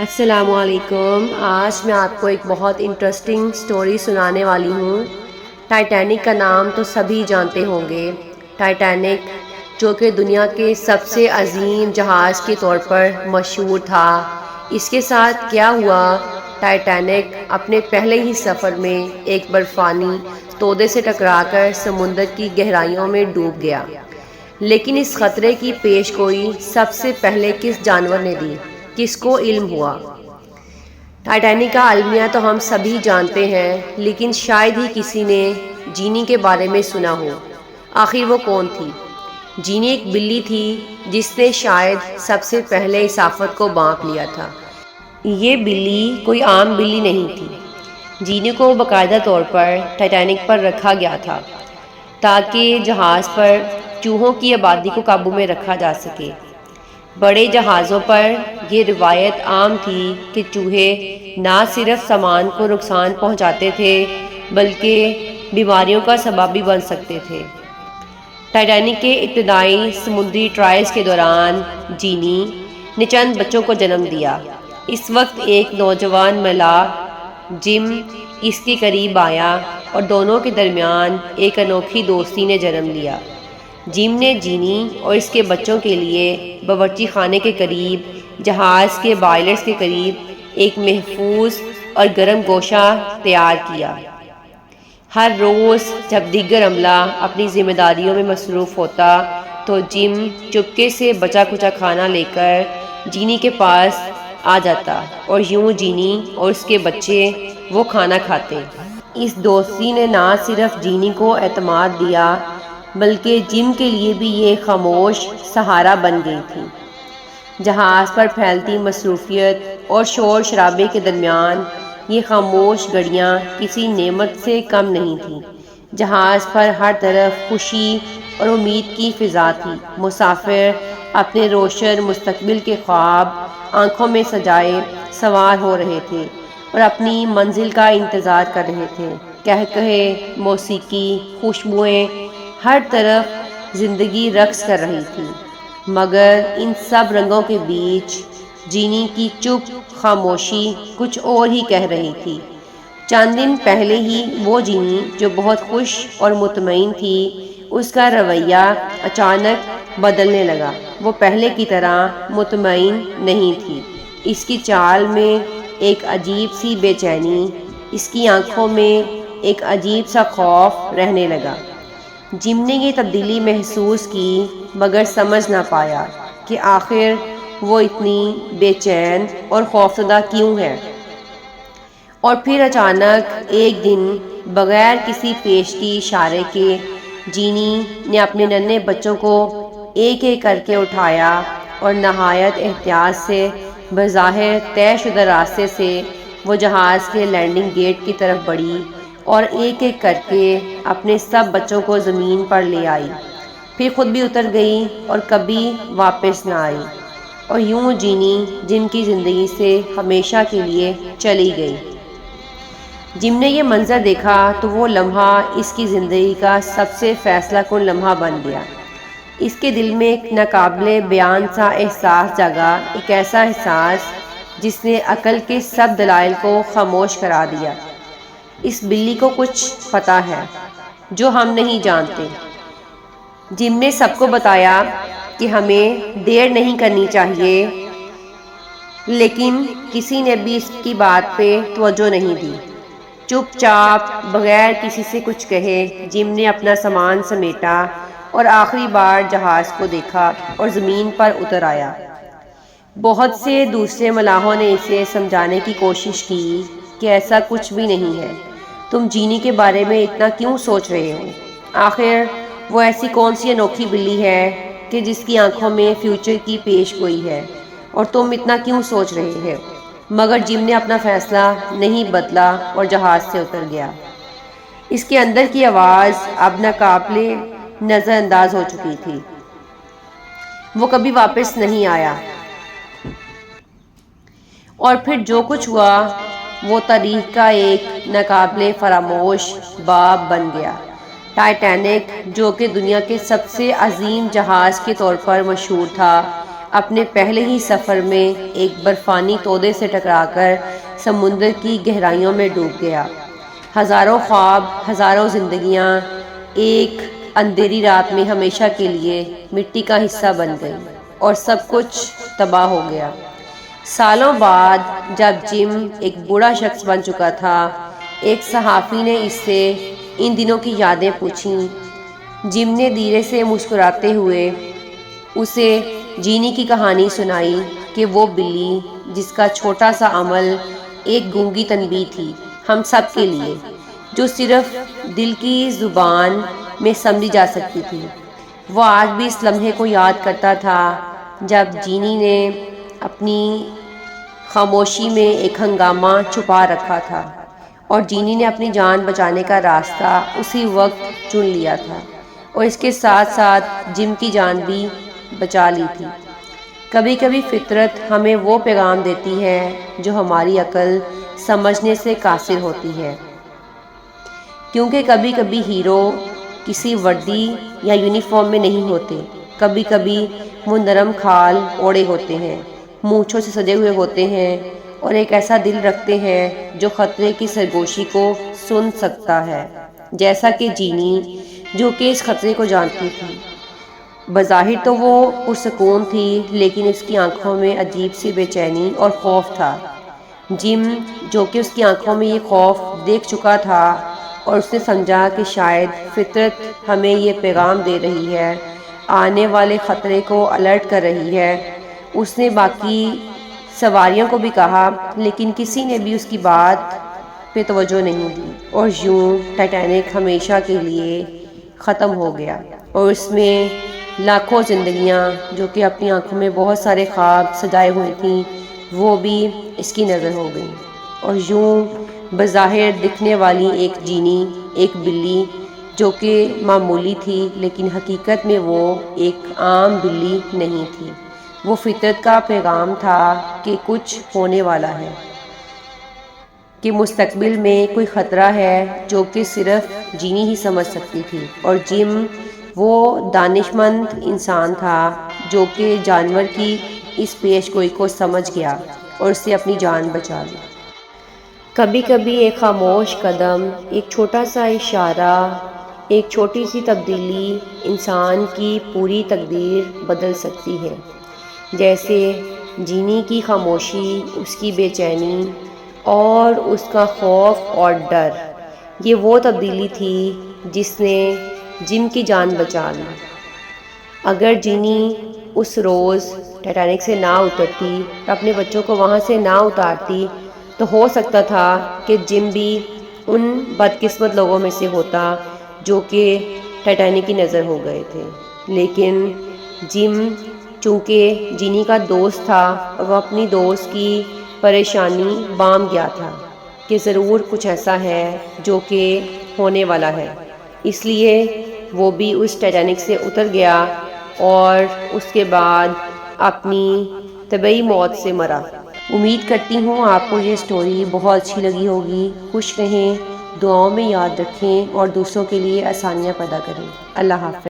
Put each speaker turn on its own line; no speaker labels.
السلام علیکم۔ آج میں آپ کو ایک بہت انٹرسٹنگ سٹوری سنانے والی ہوں۔ ٹائٹینک کا نام تو سبھی جانتے ہوں گے۔ ٹائٹینک جو کہ دنیا کے سب سے عظیم جہاز کے طور پر مشہور تھا، اس کے ساتھ کیا ہوا؟ ٹائٹینک اپنے پہلے ہی سفر میں ایک برفانی تودے سے ٹکرا کر سمندر کی گہرائیوں میں ڈوب گیا۔ لیکن اس خطرے کی پیش گوئی سب سے پہلے کس جانور نے دی؟ کس کو علم ہوا؟ ٹائٹینک کا المیہ تو ہم سبھی جانتے ہیں، لیکن شاید ہی کسی نے جینی کے بارے میں سنا ہو۔ آخر وہ کون تھی؟ جینی ایک بلی تھی جس نے شاید سب سے پہلے اس آفت کو بانپ لیا تھا۔ یہ بلی کوئی عام بلی نہیں تھی۔ جینی کو باقاعدہ طور پر ٹائٹینک پر رکھا گیا تھا تاکہ جہاز پر چوہوں کی آبادی کو قابو میں رکھا جا سکے۔ بڑے جہازوں پر یہ روایت عام تھی کہ چوہے نہ صرف سامان کو نقصان پہنچاتے تھے بلکہ بیماریوں کا سبب بھی بن سکتے تھے۔ ٹائٹینک کے ابتدائی سمندری ٹرائلز کے دوران جینی نے چند بچوں کو جنم دیا۔ اس وقت ایک نوجوان ملاح جم اس کے قریب آیا اور دونوں کے درمیان ایک انوکھی دوستی نے جنم لیا۔ جم نے جینی اور اس کے بچوں کے لیے باورچی خانے کے قریب جہاز کے بائلرز کے قریب ایک محفوظ اور گرم گوشہ تیار کیا۔ ہر روز جب دیگر عملہ اپنی ذمہ داریوں میں مصروف ہوتا تو جم چپکے سے بچا کچا کھانا لے کر جینی کے پاس آ جاتا اور یوں جینی اور اس کے بچے وہ کھانا کھاتے۔ اس دوستی نے نہ صرف جینی کو اعتماد دیا بلکہ جم کے لیے بھی یہ خاموش سہارا بن گئی تھی۔ جہاز پر پھیلتی مصروفیت اور شور شرابے کے درمیان یہ خاموش گھڑیاں کسی نعمت سے کم نہیں تھیں۔ جہاز پر ہر طرف خوشی اور امید کی فضا تھی۔ مسافر اپنے روشن مستقبل کے خواب آنکھوں میں سجائے سوار ہو رہے تھے اور اپنی منزل کا انتظار کر رہے تھے۔ قہقہے، موسیقی، خوشبوئیں، ہر طرف زندگی رقص کر رہی تھی۔ مگر ان سب رنگوں کے بیچ جینی کی چپ خاموشی کچھ اور ہی کہہ رہی تھی۔ چند دن پہلے ہی وہ جینی جو بہت خوش اور مطمئن تھی، اس کا رویہ اچانک بدلنے لگا۔ وہ پہلے کی طرح مطمئن نہیں تھی۔ اس کی چال میں ایک عجیب سی بے چینی، اس کی آنکھوں میں ایک عجیب سا خوف رہنے لگا۔ جم نے یہ تبدیلی محسوس کی مگر سمجھ نہ پایا کہ آخر وہ اتنی بے چین اور خوفزدہ کیوں ہے۔ اور پھر اچانک ایک دن بغیر کسی پیش کی اشارے کے جینی نے اپنے ننھے بچوں کو ایک ایک کر کے اٹھایا اور نہایت احتیاط سے بظاہر طے شدہ راستے سے وہ جہاز کے لینڈنگ گیٹ کی طرف بڑھی اور ایک ایک کر کے اپنے سب بچوں کو زمین پر لے آئی، پھر خود بھی اتر گئی اور کبھی واپس نہ آئی، اور یوں جینی جم کی زندگی سے ہمیشہ کے لیے چلی گئی۔ جم نے یہ منظر دیکھا تو وہ لمحہ اس کی زندگی کا سب سے فیصلہ کن لمحہ بن گیا۔ اس کے دل میں ایک ناقابل بیان سا احساس جاگا، ایک ایسا احساس جس نے عقل کے سب دلائل کو خاموش کرا دیا۔ اس بلی کو کچھ پتہ ہے جو ہم نہیں جانتے۔ جم نے سب کو بتایا کہ ہمیں دیر نہیں کرنی چاہیے، لیکن کسی نے بھی اس کی بات پہ توجہ نہیں دی۔ چپ چاپ بغیر کسی سے کچھ کہے جم نے اپنا سامان سمیٹا اور آخری بار جہاز کو دیکھا اور زمین پر اتر آیا۔ بہت سے دوسرے ملاحوں نے اسے سمجھانے کی کوشش کی کہ ایسا کچھ بھی نہیں ہے، تم جینی کے بارے میں اتنا کیوں سوچ رہے ہو؟ آخر وہ ایسی کون سی انوکھی بلی ہے کہ جس کی آنکھوں میں فیوچر کی پیش گوئی ہے، اور تم اتنا کیوں سوچ رہے ہو؟ مگر جم نے اپنا فیصلہ نہیں بدلا اور جہاز سے اتر گیا۔ اس کے اندر کی آواز اب ناقابل نظر انداز ہو چکی تھی۔ وہ کبھی واپس نہیں آیا، اور پھر جو کچھ ہوا وہ تاریخ کا ایک ناقابل فراموش باب بن گیا۔ ٹائٹینک جو کہ دنیا کے سب سے عظیم جہاز کے طور پر مشہور تھا، اپنے پہلے ہی سفر میں ایک برفانی تودے سے ٹکرا کر سمندر کی گہرائیوں میں ڈوب گیا۔ ہزاروں خواب، ہزاروں زندگیاں ایک اندھیری رات میں ہمیشہ کے لیے مٹی کا حصہ بن گئی اور سب کچھ تباہ ہو گیا۔ سالوں بعد جب جم ایک بوڑھا شخص بن چکا تھا، ایک صحافی نے اس سے ان دنوں کی یادیں پوچھیں۔ جم نے دھیرے سے مسکراتے ہوئے اسے جینی کی کہانی سنائی کہ وہ بلی جس کا چھوٹا سا عمل ایک گونگی تنبیہ تھی ہم سب کے لیے، جو صرف دل کی زبان میں سمجھی جا سکتی تھی، وہ آج بھی اس لمحے کو یاد کرتا تھا جب جینی نے اپنی خاموشی میں ایک ہنگامہ چھپا رکھا تھا اور جینی نے اپنی جان بچانے کا راستہ اسی وقت چن لیا تھا اور اس کے ساتھ ساتھ جم کی جان بھی بچا لی تھی۔ کبھی کبھی فطرت ہمیں وہ پیغام دیتی ہے جو ہماری عقل سمجھنے سے قاصر ہوتی ہے، کیونکہ کبھی کبھی ہیرو کسی وردی یا یونیفارم میں نہیں ہوتے، کبھی کبھی وہ نرم کھال اوڑے ہوتے ہیں، مونچھوں سے سجے ہوئے ہوتے ہیں اور ایک ایسا دل رکھتے ہیں جو خطرے کی سرگوشی کو سن سکتا ہے، جیسا کہ جینی جو کہ اس خطرے کو جانتی تھی۔ بظاہر تو وہ پرسکون تھی، لیکن اس کی آنکھوں میں عجیب سی بے چینی اور خوف تھا۔ جم جو کہ اس کی آنکھوں میں یہ خوف دیکھ چکا تھا اور اس نے سمجھا کہ شاید فطرت ہمیں یہ پیغام دے رہی ہے، آنے والے خطرے کو الرٹ کر رہی ہے۔ اس نے باقی سواریوں کو بھی کہا، لیکن کسی نے بھی اس کی بات پہ توجہ نہیں دی اور یوں ٹائٹینک ہمیشہ کے لیے ختم ہو گیا اور اس میں لاکھوں زندگیاں جو کہ اپنی آنکھوں میں بہت سارے خواب سجائے ہوئے تھیں وہ بھی اس کی نظر ہو گئیں، اور یوں بظاہر دکھنے والی ایک جینی، ایک بلی جو کہ معمولی تھی، لیکن حقیقت میں وہ ایک عام بلی نہیں تھی۔ وہ فطرت کا پیغام تھا کہ کچھ ہونے والا ہے، کہ مستقبل میں کوئی خطرہ ہے جو کہ صرف جینی ہی سمجھ سکتی تھی۔ اور جم وہ دانش مند انسان تھا جو کہ جانور کی اس پیش گوئی کو سمجھ گیا اور اس سے اپنی جان بچا لی۔ کبھی کبھی ایک خاموش قدم، ایک چھوٹا سا اشارہ، ایک چھوٹی سی تبدیلی انسان کی پوری تقدیر بدل سکتی ہے، جیسے جینی کی خاموشی، اس کی بے چینی اور اس کا خوف اور ڈر۔ یہ وہ تبدیلی تھی جس نے جم کی جان بچا لی۔ اگر جینی اس روز ٹائٹینک سے نہ اترتی، اپنے بچوں کو وہاں سے نہ اتارتی، تو ہو سکتا تھا کہ جم بھی ان بدقسمت لوگوں میں سے ہوتا جو کہ ٹائٹینک کی نظر ہو گئے تھے۔ لیکن جم چونکہ جینی کا دوست تھا اور وہ اپنی دوست کی پریشانی بام گیا تھا کہ ضرور کچھ ایسا ہے جو کہ ہونے والا ہے، اس لیے وہ بھی اس ٹائٹینک سے اتر گیا اور اس کے بعد اپنی طبعی موت سے مرا۔ امید کرتی ہوں آپ کو یہ سٹوری بہت اچھی لگی ہوگی۔ خوش رہیں، دعاؤں میں یاد رکھیں اور دوسروں کے لیے آسانیاں پیدا کریں۔ اللہ حافظ۔